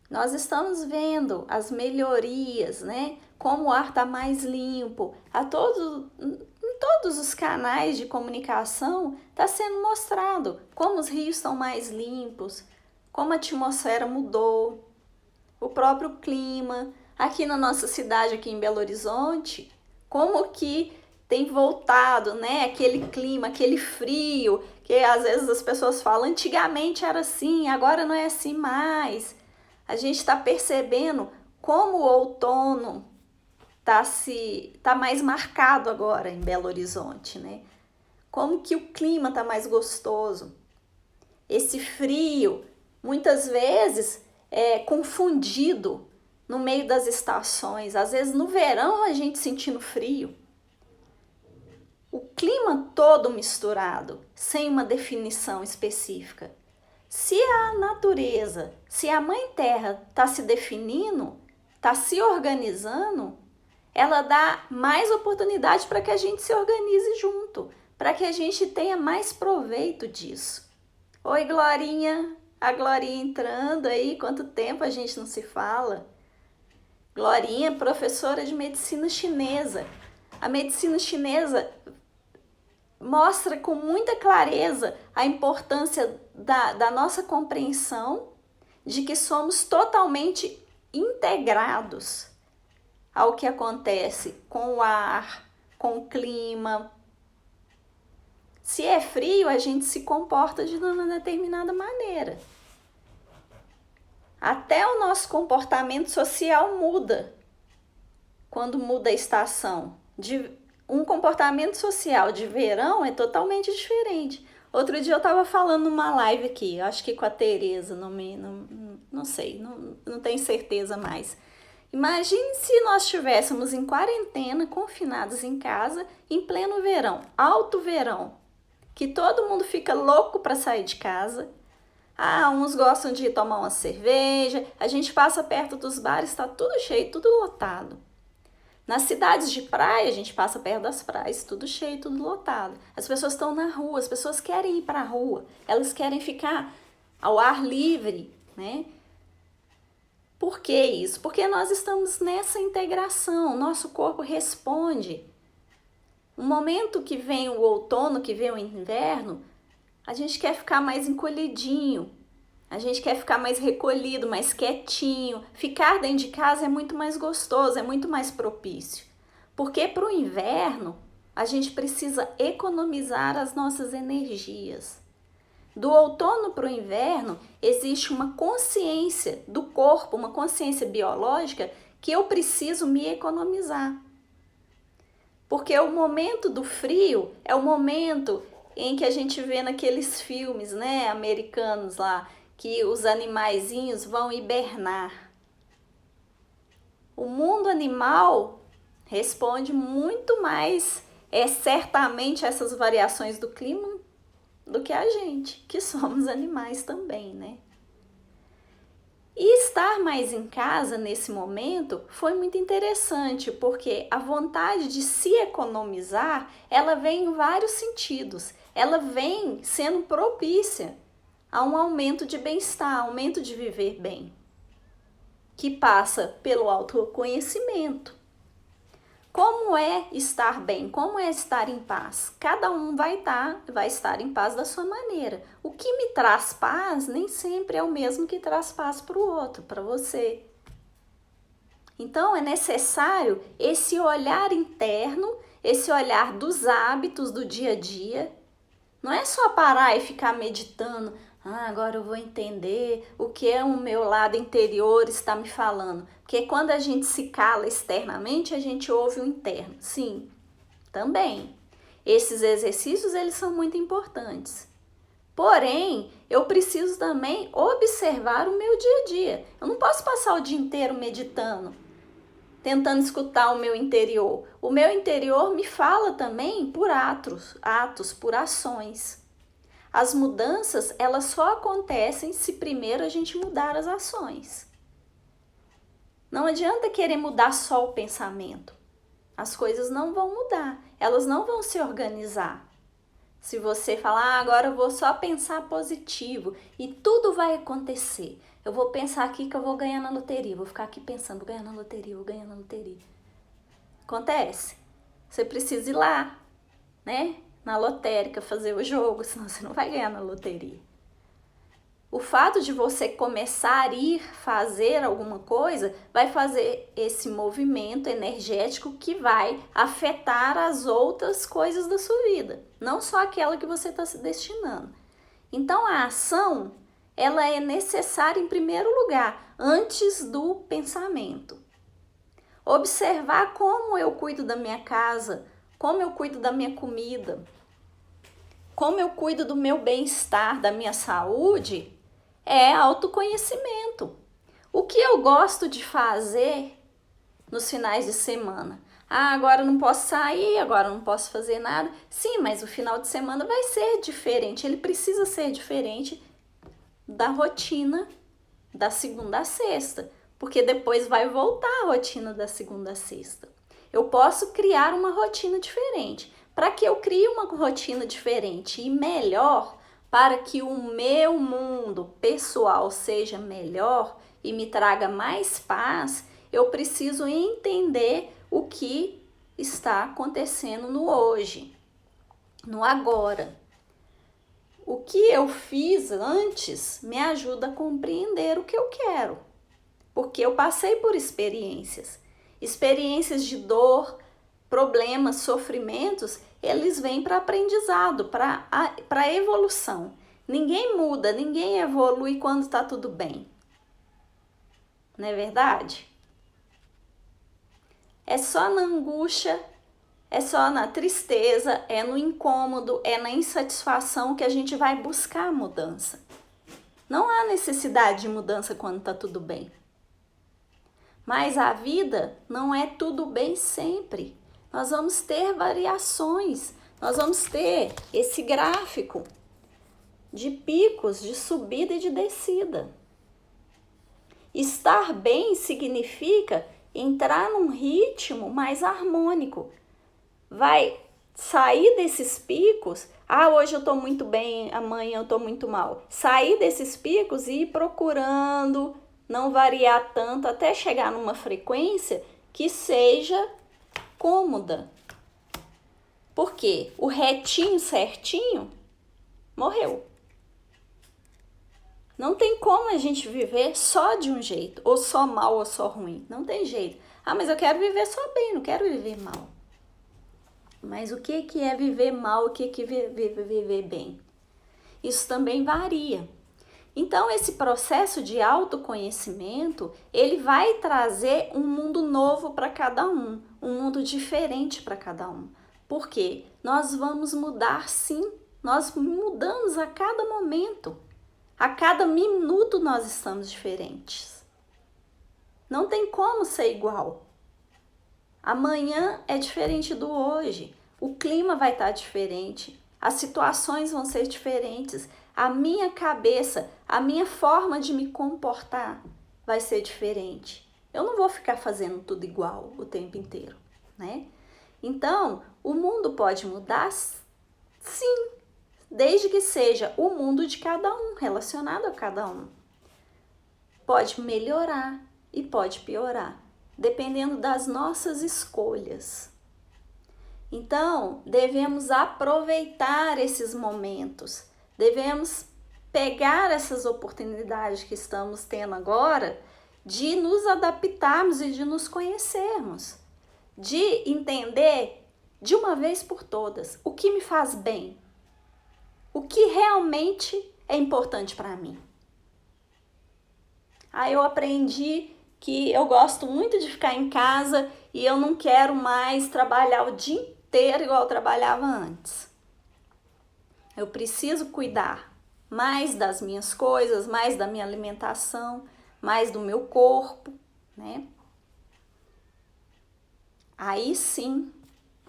Nós estamos vendo as melhorias, né? Como o ar está mais limpo. Em todos os canais de comunicação está sendo mostrado como os rios estão mais limpos, como a atmosfera mudou, o próprio clima. Aqui na nossa cidade, aqui em Belo Horizonte, como que tem voltado, né? Aquele clima, aquele frio, que às vezes as pessoas falam, antigamente era assim, agora não é assim mais. A gente está percebendo como o outono tá mais marcado agora em Belo Horizonte, né? Como que o clima está mais gostoso. Esse frio, muitas vezes, é confundido no meio das estações. Às vezes no verão a gente sentindo frio. O clima todo misturado, sem uma definição específica. Se a natureza, se a Mãe Terra está se definindo, está se organizando, ela dá mais oportunidade para que a gente se organize junto, para que a gente tenha mais proveito disso. Oi, Glorinha, a Glorinha entrando aí, quanto tempo a gente não se fala? Glorinha, professora de medicina chinesa. A medicina chinesa mostra com muita clareza a importância da nossa compreensão de que somos totalmente integrados ao que acontece com o ar, com o clima. Se é frio, a gente se comporta de uma determinada maneira. Até o nosso comportamento social muda quando muda a estação. Um comportamento social de verão é totalmente diferente. Outro dia eu estava falando numa live aqui, acho que com a Tereza, não sei, não tenho certeza mais. Imagine se nós estivéssemos em quarentena, confinados em casa, em pleno verão, alto verão, que todo mundo fica louco para sair de casa. Uns gostam de tomar uma cerveja, a gente passa perto dos bares, está tudo cheio, tudo lotado. Nas cidades de praia, a gente passa perto das praias, tudo cheio, tudo lotado. As pessoas estão na rua, as pessoas querem ir para a rua, elas querem ficar ao ar livre, né? Por que isso? Porque nós estamos nessa integração, nosso corpo responde. No momento que vem o outono, que vem o inverno, a gente quer ficar mais encolhidinho, a gente quer ficar mais recolhido, mais quietinho. Ficar dentro de casa é muito mais gostoso, é muito mais propício. Porque para o inverno, a gente precisa economizar as nossas energias. Do outono para o inverno, existe uma consciência do corpo, uma consciência biológica que eu preciso me economizar. Porque o momento do frio é o momento em que a gente vê naqueles filmes, né, americanos lá, que os animaizinhos vão hibernar. O mundo animal responde muito mais, certamente, essas variações do clima do que a gente, que somos animais também, né? E estar mais em casa nesse momento foi muito interessante, porque a vontade de se economizar, ela vem em vários sentidos. Ela vem sendo propícia a um aumento de bem-estar, aumento de viver bem, que passa pelo autoconhecimento. Como é estar bem? Como é estar em paz? Cada um vai estar em paz da sua maneira. O que me traz paz nem sempre é o mesmo que traz paz para o outro, para você. Então é necessário esse olhar interno, esse olhar dos hábitos do dia a dia. Não é só parar e ficar meditando. Agora eu vou entender o que o meu lado interior está me falando. Porque quando a gente se cala externamente, a gente ouve o interno. Sim, também. Esses exercícios, eles são muito importantes. Porém, eu preciso também observar o meu dia a dia. Eu não posso passar o dia inteiro meditando, tentando escutar o meu interior. O meu interior me fala também por atos, por ações. As mudanças, elas só acontecem se primeiro a gente mudar as ações. Não adianta querer mudar só o pensamento. As coisas não vão mudar, elas não vão se organizar. Se você falar, agora eu vou só pensar positivo e tudo vai acontecer. Eu vou pensar aqui que eu vou ganhar na loteria, vou ficar aqui pensando, vou ganhar na loteria, vou ganhar na loteria. Acontece. Você precisa ir lá, né? Na lotérica fazer o jogo, senão você não vai ganhar na loteria. O fato de você começar a ir fazer alguma coisa vai fazer esse movimento energético que vai afetar as outras coisas da sua vida, não só aquela que você está se destinando. Então a ação, ela é necessária em primeiro lugar, antes do pensamento. Observar como eu cuido da minha casa, como eu cuido da minha comida, como eu cuido do meu bem-estar, da minha saúde, é autoconhecimento. O que eu gosto de fazer nos finais de semana? Agora eu não posso sair, agora eu não posso fazer nada. Sim, mas o final de semana vai ser diferente. Ele precisa ser diferente da rotina da segunda a sexta, porque depois vai voltar a rotina da segunda a sexta. Eu posso criar uma rotina diferente. Para que eu crie uma rotina diferente e melhor, para que o meu mundo pessoal seja melhor e me traga mais paz, eu preciso entender o que está acontecendo no hoje, no agora. O que eu fiz antes me ajuda a compreender o que eu quero, porque eu passei por experiências de dor, problemas, sofrimentos, eles vêm para aprendizado, para evolução. Ninguém muda, ninguém evolui quando está tudo bem. Não é verdade? É só na angústia, é só na tristeza, é no incômodo, é na insatisfação que a gente vai buscar a mudança. Não há necessidade de mudança quando está tudo bem. Mas a vida não é tudo bem sempre. Nós vamos ter variações, nós vamos ter esse gráfico de picos, de subida e de descida. Estar bem significa entrar num ritmo mais harmônico. Vai sair desses picos, hoje eu estou muito bem, amanhã eu estou muito mal. Sair desses picos e ir procurando não variar tanto até chegar numa frequência que seja cômoda. Porque o retinho certinho morreu. Não tem como a gente viver só de um jeito, ou só mal ou só ruim. Não tem jeito. Mas eu quero viver só bem, não quero viver mal. Mas o que é viver mal, o que é viver bem? Isso também varia. Então, esse processo de autoconhecimento, ele vai trazer um mundo novo para cada um mundo diferente para cada um. Por quê? Nós vamos mudar sim, nós mudamos a cada momento. A cada minuto nós estamos diferentes. Não tem como ser igual. Amanhã é diferente do hoje. O clima vai estar diferente. As situações vão ser diferentes. A minha cabeça, a minha forma de me comportar vai ser diferente. Eu não vou ficar fazendo tudo igual o tempo inteiro, né? Então, o mundo pode mudar, sim, desde que seja o mundo de cada um, relacionado a cada um. Pode melhorar e pode piorar, dependendo das nossas escolhas. Então, devemos aproveitar esses momentos, devemos pegar essas oportunidades que estamos tendo agora de nos adaptarmos e de nos conhecermos, de entender de uma vez por todas o que me faz bem, o que realmente é importante para mim. Aí eu aprendi que eu gosto muito de ficar em casa e eu não quero mais trabalhar o dia inteiro igual eu trabalhava antes. Eu preciso cuidar mais das minhas coisas, mais da minha alimentação, mais do meu corpo, né? Aí sim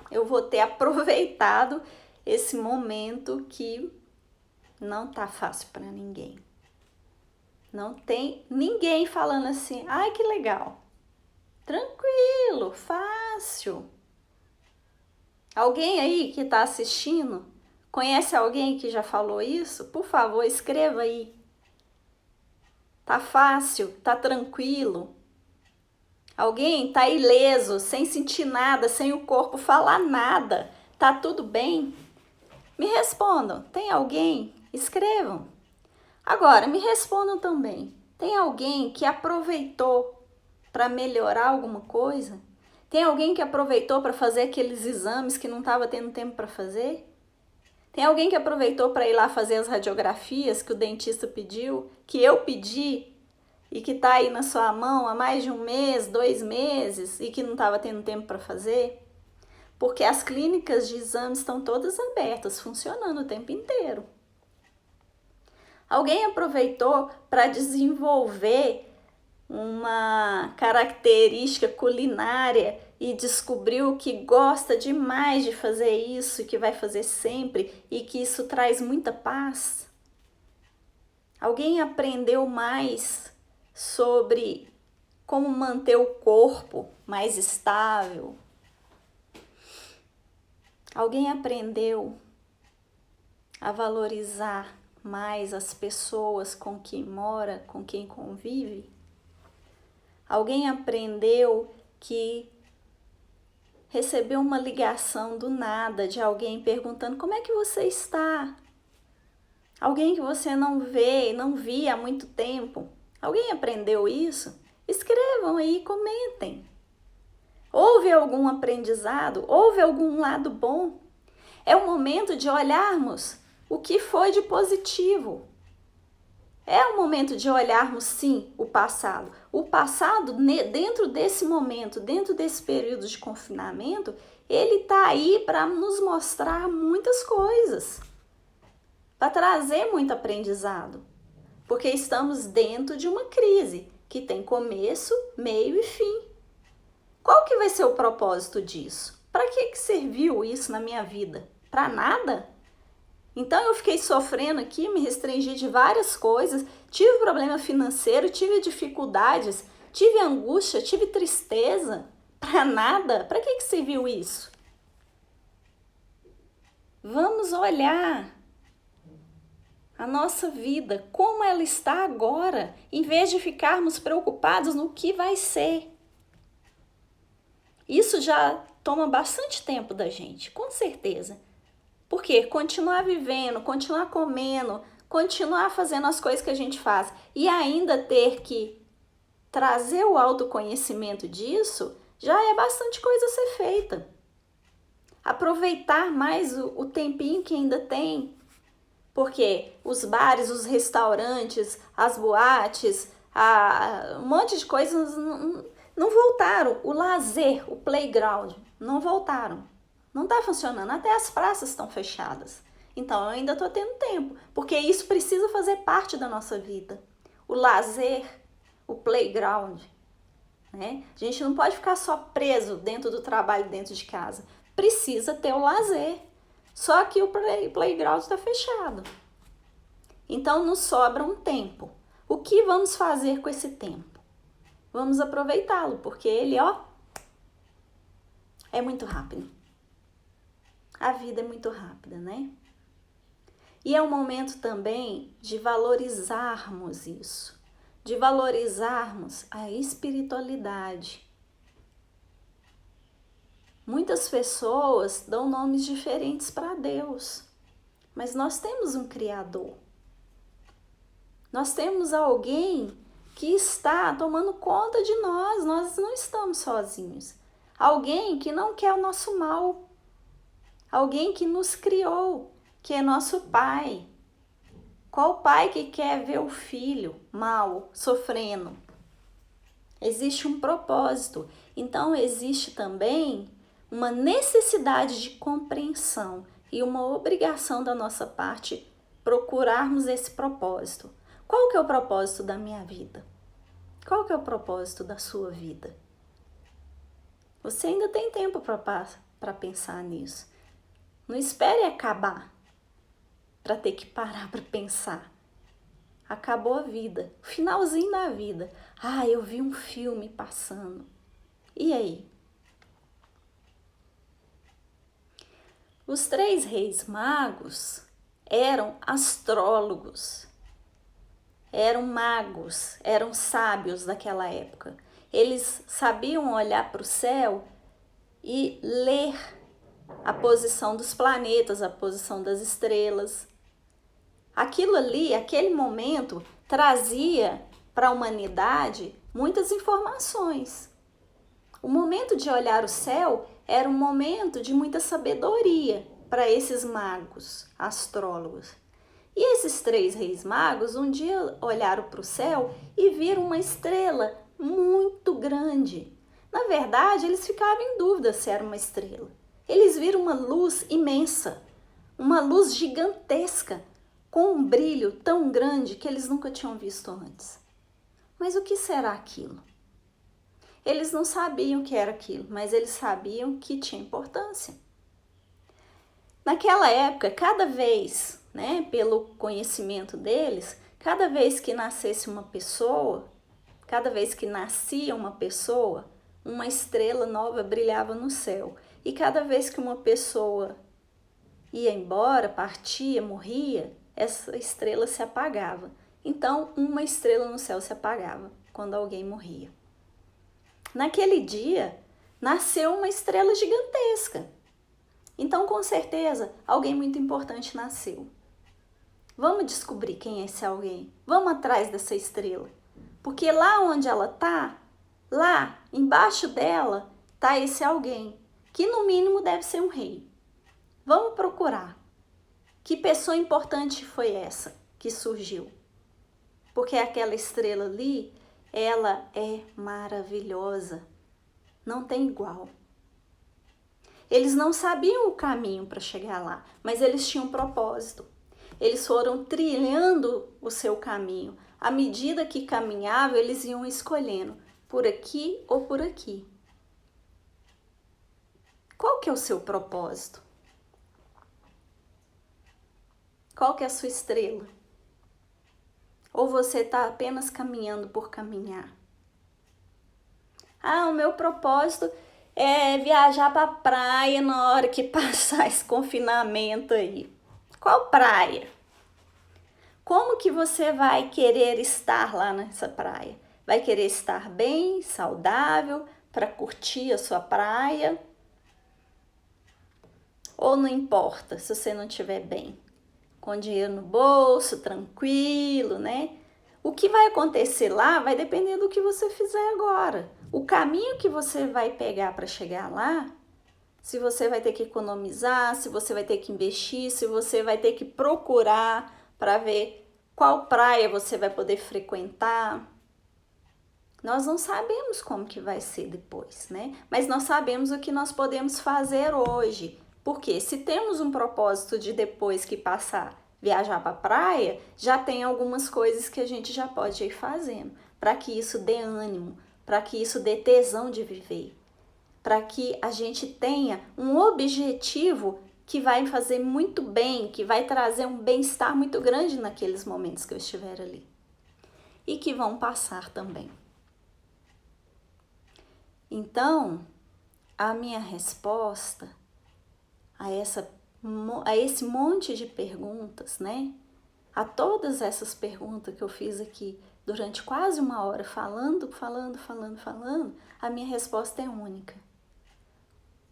eu vou ter aproveitado esse momento que não tá fácil para ninguém. Não tem ninguém falando assim, ai que legal, tranquilo, fácil. Alguém aí que está assistindo, conhece alguém que já falou isso? Por favor, escreva aí. Tá fácil, tá tranquilo. Alguém tá ileso, sem sentir nada, sem o corpo falar nada. Tá tudo bem? Me respondam, tem alguém? Escrevam. Agora, me respondam também, tem alguém que aproveitou para melhorar alguma coisa? Tem alguém que aproveitou para fazer aqueles exames que não estava tendo tempo para fazer? Tem alguém que aproveitou para ir lá fazer as radiografias que o dentista pediu, que eu pedi e que está aí na sua mão há mais de 1 mês, 2 meses e que não estava tendo tempo para fazer? Porque as clínicas de exames estão todas abertas, funcionando o tempo inteiro. Alguém aproveitou para desenvolver uma característica culinária e descobriu que gosta demais de fazer isso, que vai fazer sempre e que isso traz muita paz? Alguém aprendeu mais sobre como manter o corpo mais estável? Alguém aprendeu a valorizar mais as pessoas com quem mora, com quem convive? Alguém aprendeu que recebeu uma ligação do nada de alguém perguntando como é que você está? Alguém que você não vê, não via há muito tempo. Alguém aprendeu isso? Escrevam aí, comentem. Houve algum aprendizado? Houve algum lado bom? É o momento de olharmos o que foi de positivo. É o momento de olharmos, sim, o passado. O passado, dentro desse momento, dentro desse período de confinamento, ele está aí para nos mostrar muitas coisas, para trazer muito aprendizado. Porque estamos dentro de uma crise que tem começo, meio e fim. Qual que vai ser o propósito disso? Para que serviu isso na minha vida? Para nada? Então eu fiquei sofrendo aqui, me restringi de várias coisas, tive problema financeiro, tive dificuldades, tive angústia, tive tristeza. Para nada? Para que serviu isso? Vamos olhar a nossa vida, como ela está agora, em vez de ficarmos preocupados no que vai ser. Isso já toma bastante tempo da gente, com certeza. Porque continuar vivendo, continuar comendo, continuar fazendo as coisas que a gente faz e ainda ter que trazer o autoconhecimento disso, já é bastante coisa a ser feita. Aproveitar mais o tempinho que ainda tem Porque os bares, os restaurantes, as boates, um monte de coisas não voltaram. O lazer, o playground, não voltaram. Não está funcionando. Até as praças estão fechadas. Então, eu ainda estou tendo tempo. Porque isso precisa fazer parte da nossa vida. O lazer, o playground. Né? A gente não pode ficar só preso dentro do trabalho, dentro de casa. Precisa ter o lazer. Só que o playground está fechado. Então, nos sobra um tempo. O que vamos fazer com esse tempo? Vamos aproveitá-lo, porque ele, é muito rápido. A vida é muito rápida, né? E é um momento também de valorizarmos isso, de valorizarmos a espiritualidade. Muitas pessoas dão nomes diferentes para Deus, mas nós temos um Criador. Nós temos alguém que está tomando conta de nós não estamos sozinhos. Alguém que não quer o nosso mal, alguém que nos criou, que é nosso pai. Qual pai que quer ver o filho mal, sofrendo? Existe um propósito, então existe também uma necessidade de compreensão e uma obrigação da nossa parte procurarmos esse propósito. Qual que é o propósito da minha vida? Qual que é o propósito da sua vida? Você ainda tem tempo para pensar nisso. Não espere acabar para ter que parar para pensar. Acabou a vida, finalzinho da vida. Eu vi um filme passando. E aí? Os 3 reis magos eram astrólogos. Eram magos, eram sábios daquela época. Eles sabiam olhar para o céu e ler a posição dos planetas, a posição das estrelas. Aquilo ali, aquele momento, trazia para a humanidade muitas informações. O momento de olhar o céu era um momento de muita sabedoria para esses magos, astrólogos. E esses 3 reis magos um dia olharam para o céu e viram uma estrela muito grande. Na verdade, eles ficavam em dúvida se era uma estrela. Eles viram uma luz imensa, uma luz gigantesca, com um brilho tão grande que eles nunca tinham visto antes. Mas o que será aquilo? Eles não sabiam o que era aquilo, mas eles sabiam que tinha importância. Naquela época, cada vez, pelo conhecimento deles, cada vez que nascesse uma pessoa, cada vez que nascia uma pessoa, uma estrela nova brilhava no céu. E cada vez que uma pessoa ia embora, partia, morria, essa estrela se apagava. Então, uma estrela no céu se apagava quando alguém morria. Naquele dia, nasceu uma estrela gigantesca. Então, com certeza, alguém muito importante nasceu. Vamos descobrir quem é esse alguém. Vamos atrás dessa estrela. Porque lá onde ela está, lá embaixo dela, está esse alguém, que no mínimo deve ser um rei. Vamos procurar. Que pessoa importante foi essa que surgiu? Porque aquela estrela ali, ela é maravilhosa. Não tem igual. Eles não sabiam o caminho para chegar lá, mas eles tinham um propósito. Eles foram trilhando o seu caminho. À medida que caminhavam, eles iam escolhendo por aqui ou por aqui. Qual que é o seu propósito? Qual que é a sua estrela? Ou você está apenas caminhando por caminhar? O meu propósito é viajar para a praia na hora que passar esse confinamento aí. Qual praia? Como que você vai querer estar lá nessa praia? Vai querer estar bem, saudável, para curtir a sua praia? Ou não importa se você não estiver bem? Com dinheiro no bolso, tranquilo, O que vai acontecer lá vai depender do que você fizer agora. O caminho que você vai pegar para chegar lá se você vai ter que economizar, se você vai ter que investir, se você vai ter que procurar para ver qual praia você vai poder frequentar. Nós não sabemos como que vai ser depois, né? Mas nós sabemos o que nós podemos fazer hoje. Porque se temos um propósito de depois que passar viajar para a praia, já tem algumas coisas que a gente já pode ir fazendo para que isso dê ânimo, para que isso dê tesão de viver, para que a gente tenha um objetivo que vai fazer muito bem, que vai trazer um bem-estar muito grande naqueles momentos que eu estiver ali e que vão passar também. Então, a minha resposta a esse monte de perguntas, né? A todas essas perguntas que eu fiz aqui durante quase uma hora, falando, a minha resposta é única.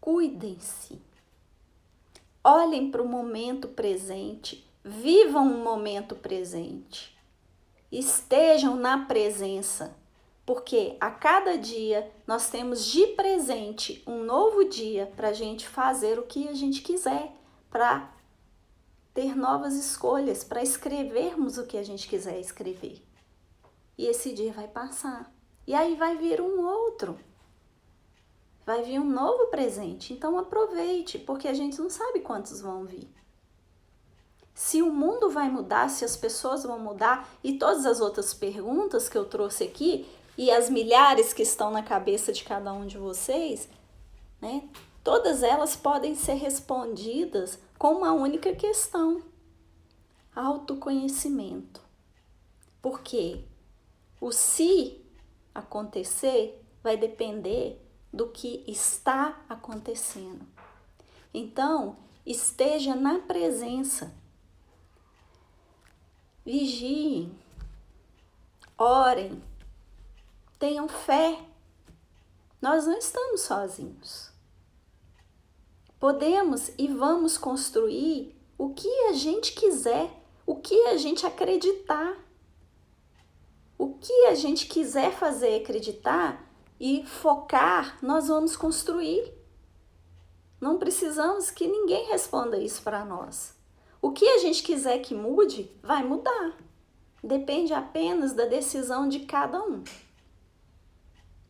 Cuidem-se. Olhem para o momento presente, vivam o momento presente. Estejam na presença. Porque a cada dia nós temos de presente um novo dia para a gente fazer o que a gente quiser, para ter novas escolhas, para escrevermos o que a gente quiser escrever. E esse dia vai passar. E aí vai vir um outro. Vai vir um novo presente. Então aproveite, porque a gente não sabe quantos vão vir. Se o mundo vai mudar, se as pessoas vão mudar e todas as outras perguntas que eu trouxe aqui, e as milhares que estão na cabeça de cada um de vocês, né? Todas elas podem ser respondidas com uma única questão: autoconhecimento. Porque o se acontecer vai depender do que está acontecendo. Então, esteja na presença. Vigiem, orem, tenham fé. Nós não estamos sozinhos. Podemos e vamos construir o que a gente quiser, o que a gente acreditar. O que a gente quiser fazer acreditar e focar, nós vamos construir. Não precisamos que ninguém responda isso para nós. O que a gente quiser que mude, vai mudar. Depende apenas da decisão de cada um.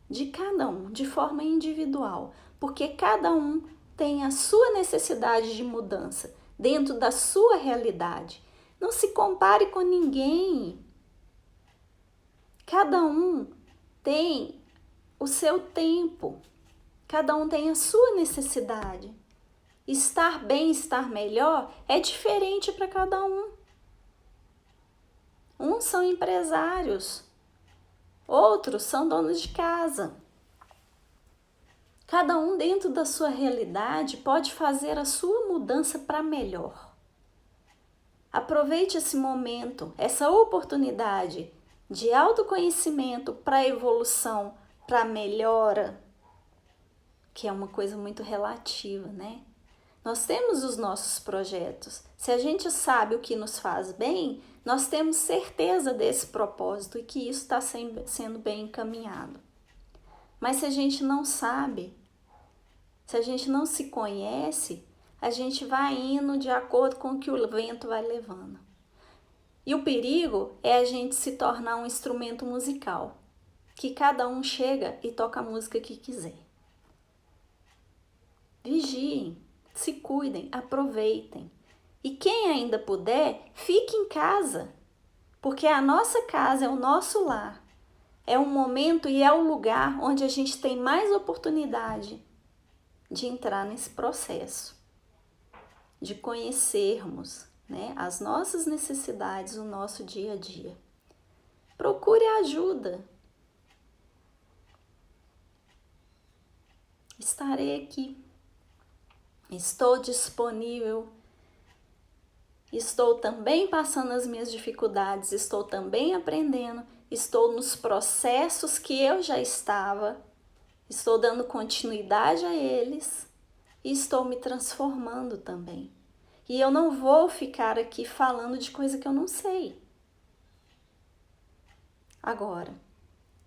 De cada um, de forma individual, porque cada um tem a sua necessidade de mudança dentro da sua realidade. Não se compare com ninguém. Cada um tem o seu tempo, cada um tem a sua necessidade. Estar bem, estar melhor é diferente para cada um. Uns são empresários, outros são donos de casa. Cada um dentro da sua realidade pode fazer a sua mudança para melhor. Aproveite esse momento, essa oportunidade de autoconhecimento para evolução, para melhora, que é uma coisa muito relativa, né? Nós temos os nossos projetos. Se a gente sabe o que nos faz bem, nós temos certeza desse propósito e que isso está sendo bem encaminhado. Mas se a gente não sabe, se a gente não se conhece, a gente vai indo de acordo com o que o vento vai levando. E o perigo é a gente se tornar um instrumento musical, que cada um chega e toca a música que quiser. Vigiem, se cuidem, aproveitem. E quem ainda puder, fique em casa, porque a nossa casa é o nosso lar. É um momento e é o lugar onde a gente tem mais oportunidade de entrar nesse processo, de conhecermos, né, as nossas necessidades, o nosso dia a dia. Procure ajuda. Estarei aqui. Estou disponível. Estou também passando as minhas dificuldades, estou também aprendendo, estou nos processos que eu já estava, estou dando continuidade a eles e estou me transformando também. E eu não vou ficar aqui falando de coisa que eu não sei. Agora,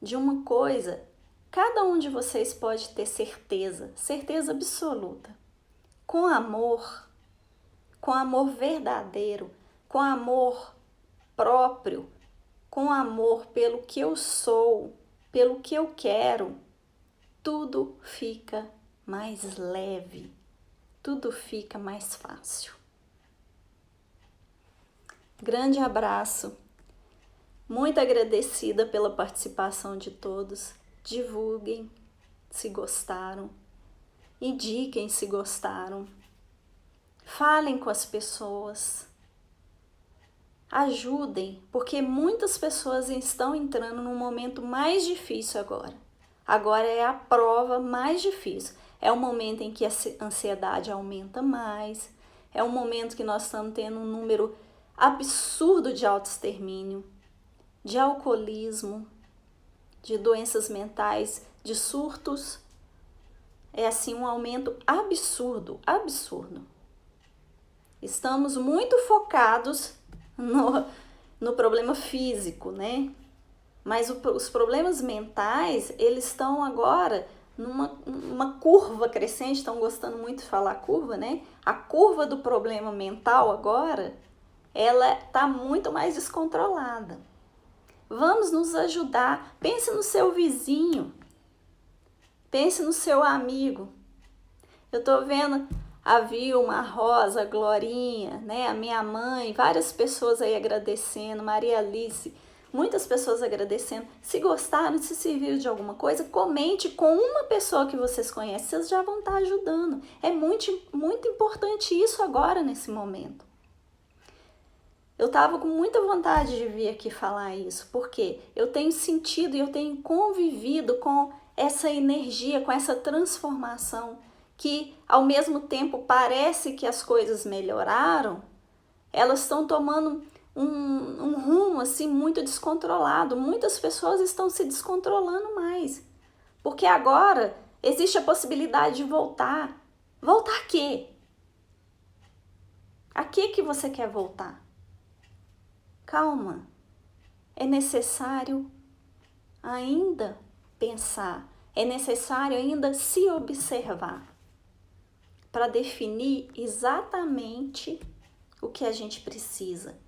de uma coisa, cada um de vocês pode ter certeza, certeza absoluta. com amor verdadeiro, com amor próprio, com amor pelo que eu sou, pelo que eu quero, tudo fica mais leve, tudo fica mais fácil. Grande abraço, muito agradecida pela participação de todos. Divulguem se gostaram, indiquem se gostaram, falem com as pessoas, ajudem, porque muitas pessoas estão entrando num momento mais difícil agora. Agora é a prova mais difícil. É o momento em que a ansiedade aumenta mais, é o momento que nós estamos tendo um número absurdo de autoextermínio, de alcoolismo, de doenças mentais, de surtos. É assim um aumento absurdo. Estamos muito focados no problema físico, né? Mas os problemas mentais, eles estão agora numa curva crescente, estão gostando muito de falar curva, né? A curva do problema mental agora, ela está muito mais descontrolada. Vamos nos ajudar. Pense no seu vizinho. Pense no seu amigo. Eu tô vendo a Vilma, a Rosa, a Glorinha, né? A minha mãe, várias pessoas aí agradecendo, Maria Alice, muitas pessoas agradecendo. Se gostaram, se serviram de alguma coisa, comente com uma pessoa que vocês conhecem, vocês já vão estar ajudando. É muito importante isso agora, nesse momento. Eu estava com muita vontade de vir aqui falar isso, porque eu tenho sentido e eu tenho convivido com essa energia, com essa transformação, que ao mesmo tempo parece que as coisas melhoraram, elas estão tomando um rumo assim muito descontrolado. Muitas pessoas estão se descontrolando mais, porque agora existe a possibilidade de voltar. Voltar a quê? A que você quer voltar? Calma, é necessário ainda pensar, é necessário ainda se observar para definir exatamente o que a gente precisa,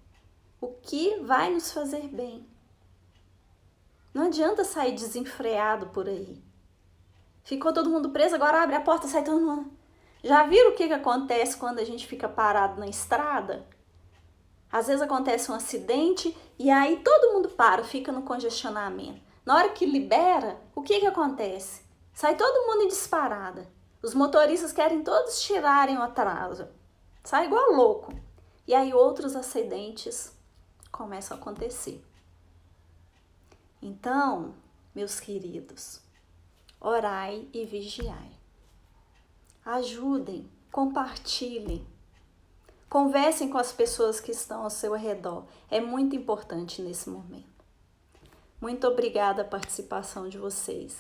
o que vai nos fazer bem. Não adianta sair desenfreado por aí. Ficou todo mundo preso, agora abre a porta, sai todo mundo. Já viram o que acontece quando a gente fica parado na estrada? Às vezes acontece um acidente e aí todo mundo para, fica no congestionamento. Na hora que libera, o que acontece? Sai todo mundo em disparada. Os motoristas querem todos tirarem o atraso. Sai igual louco. E aí outros acidentes começam a acontecer. Então, meus queridos, orai e vigiai. Ajudem, compartilhem. Conversem com as pessoas que estão ao seu redor. É muito importante nesse momento. Muito obrigada a participação de vocês.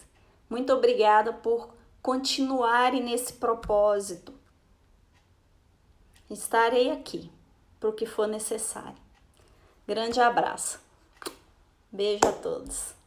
Muito obrigada por continuarem nesse propósito. Estarei aqui para o que for necessário. Grande abraço. Beijo a todos.